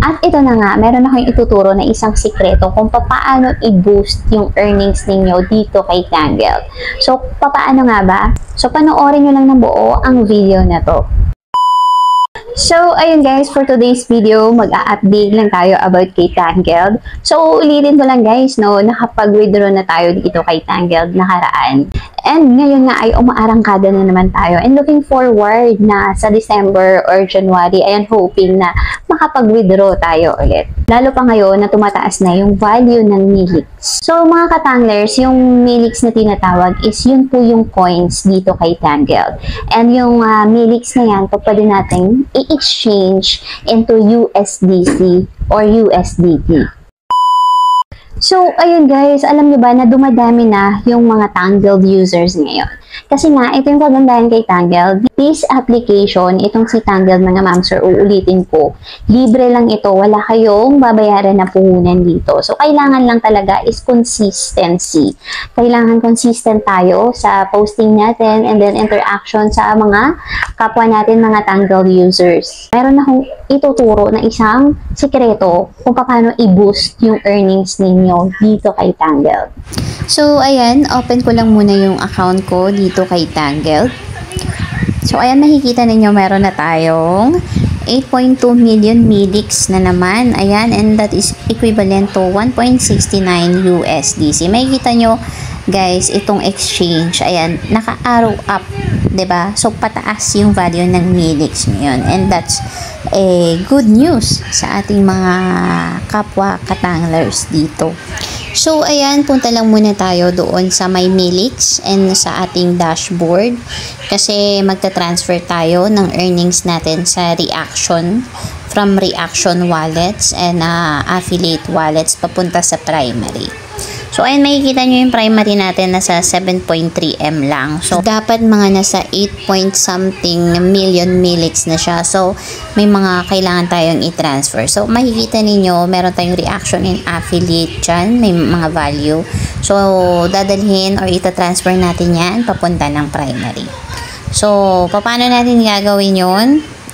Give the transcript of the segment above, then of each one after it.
At ito na nga, meron akong ituturo na isang sikreto kung paano i-boost yung earnings ninyo dito kay Tangled. So, paano nga ba? So, panoorin nyo lang ng buo ang video na to. So, ayun guys, for today's video, mag-a-update lang tayo about kay Tangled. So, ulitin ko lang guys, no, nakapag-withdraw na tayo dito kay Tangled nakaraan. And ngayon nga ay umaarangkada na naman tayo. And looking forward na sa December or January, ayan, hoping na makapag-withdraw tayo ulit. Lalo pa ngayon na tumataas na yung value ng Milix. So, mga katanglers, yung Milix na tinatawag is yun po yung coins dito kay Tangled. And yung Milix na yan, pwede natin i-exchange into USDC or USDT. So, ayun guys, alam nyo ba na dumadami na yung mga Tangled users ngayon? Kasi nga, ito yung kagandahan kay Tangled. This application, itong si Tangled mga ma'am sir, uulitin ko, libre lang ito. Wala kayong babayaran na puhunan dito. So, kailangan lang talaga is consistency. Kailangan consistent tayo sa posting natin and then interaction sa mga kapwa natin, mga Tangled users. Meron akong ituturo na isang sikreto kung paano i-boost yung earnings ninyo dito kay Tangled. So, ayan, open ko lang muna yung account ko dito kay Tangled. So, ayan, makikita ninyo meron na tayong 8.2 million Milix na naman. Ayan, and that is equivalent to 1.69 USDC. Makikita nyo, guys, itong exchange. Ayan, naka-arrow up, 'di ba? So, pataas yung value ng Milix ngayon. And that's good news sa ating mga kapwa katanglers dito. So, ayan, punta lang muna tayo doon sa My Milix and sa ating dashboard kasi magta-transfer tayo ng earnings natin sa Reaction from Reaction wallets and affiliate wallets papunta sa primary. So, ayan, makikita nyo yung primary natin nasa 7.3M lang. So, dapat mga nasa 8 point something million Milix na siya. So, may mga kailangan tayong i-transfer. So, makikita ninyo, meron tayong reaction in affiliate dyan. May mga value. So, dadalhin or ita-transfer natin yan papunta ng primary. So, paano natin gagawin yun?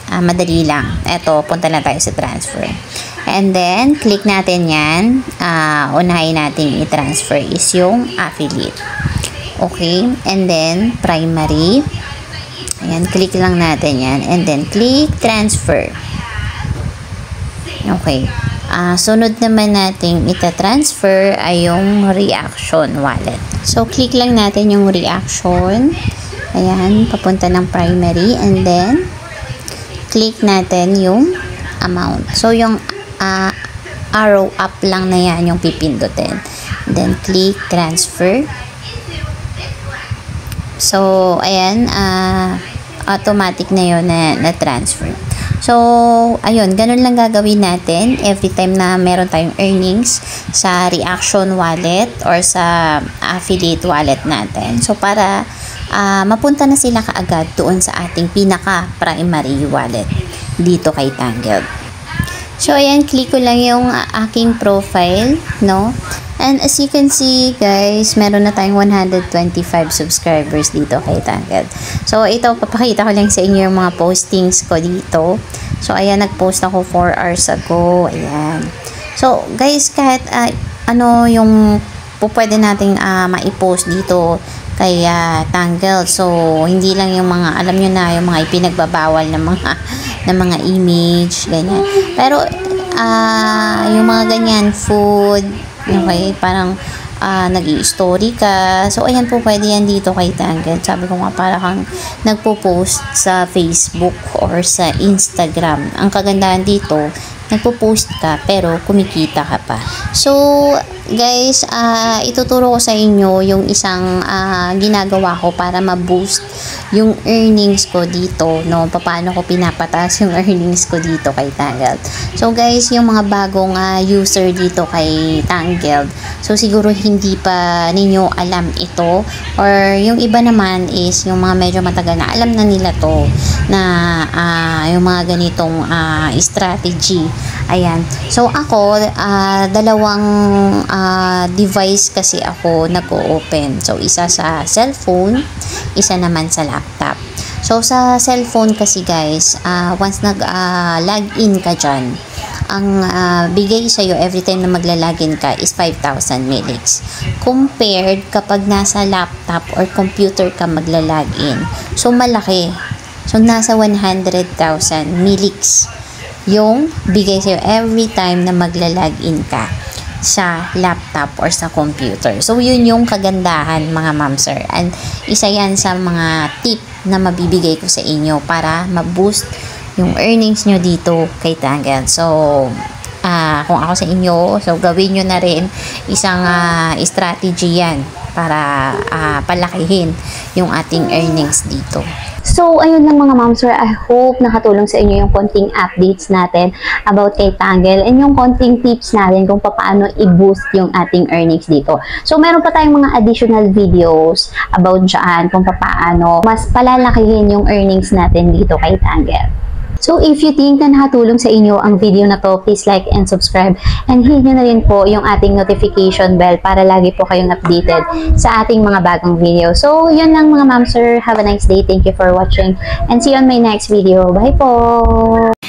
Madali lang. Eto, punta lang tayo sa transfer. And then, click natin yan. Unahin natin i-transfer is yung affiliate. Okay. And then, primary. Ayan, click lang natin yan. And then, click transfer. Okay. Sunod naman natin ita-transfer ay yung Reaction wallet. So, click lang natin yung Reaction. Ayan, papunta ng primary. And then, click natin yung amount. So, yung arrow up lang na yan yung pipindutin. Then, click transfer. So, ayan, automatic na yun na transfer. So, ayun, ganun lang gagawin natin every time na meron tayong earnings sa Reaction wallet or sa affiliate wallet natin. So, para mapunta na sila kaagad doon sa ating pinaka-primary wallet dito kay Tangled. So, ayan, click ko lang yung aking profile, no? And as you can see, guys, meron na tayong 125 subscribers dito kay Tangled. So, ito, papakita ko lang sa inyo yung mga postings ko dito. So, ayan, nag-post ako 4 hours ago. Ayan. So, guys, kahit ano yung pwede nating ma-post dito kay Tangled. So, hindi lang yung mga, alam nyo na, yung mga ipinagbabawal ng mga image, ganyan. Pero, yung mga ganyan, food, okay, parang nag-i-story ka. So, ayan po, pwede yan dito kay Tangled. Sabi ko nga, para kang nagpo-post sa Facebook or sa Instagram. Ang kagandahan dito, nagpo-post ka, pero kumikita ka pa. So, guys, ituturo ko sa inyo yung isang ginagawa ko para ma-boost yung earnings ko dito, no? Paano ko pinapataas yung earnings ko dito kay Tangled. So, guys, yung mga bagong user dito kay Tangled, so siguro hindi pa ninyo alam ito, or yung iba naman is yung mga medyo matagal na alam na nila to, na yung mga ganitong strategy. Ayan. So, ako, dalawang device kasi ako nag-o-open. So, isa sa cellphone, isa naman sa laptop. So, sa cellphone kasi guys, once nag-login ka dyan, ang bigay sa'yo every time na maglalagin ka is 5,000 millics. Compared kapag nasa laptop or computer ka maglalagin. So, malaki. So, nasa 100,000 millics yung bigay sa'yo every time na maglalagin ka sa laptop or sa computer. So, yun yung kagandahan mga ma'am sir. And isa yan sa mga tip na mabibigay ko sa inyo para ma-boost yung earnings nyo dito kay Tangle. So, kung ako sa inyo, so gawin nyo na rin isang strategy yan para palakihin yung ating earnings dito. So, ayun lang mga ma'am sir, I hope nakatulong sa inyo yung konting updates natin about kay Tangle and yung konting tips natin kung paano i-boost yung ating earnings dito. So, meron pa tayong mga additional videos about dyan kung paano mas palalakihin yung earnings natin dito kay Tangle. So, if you think na nakatulong sa inyo ang video na to, please like and subscribe. And hit nyo na rin po yung ating notification bell para lagi po kayong updated sa ating mga bagong video. So, yun lang mga ma'am sir. Have a nice day. Thank you for watching. And see you on my next video. Bye po!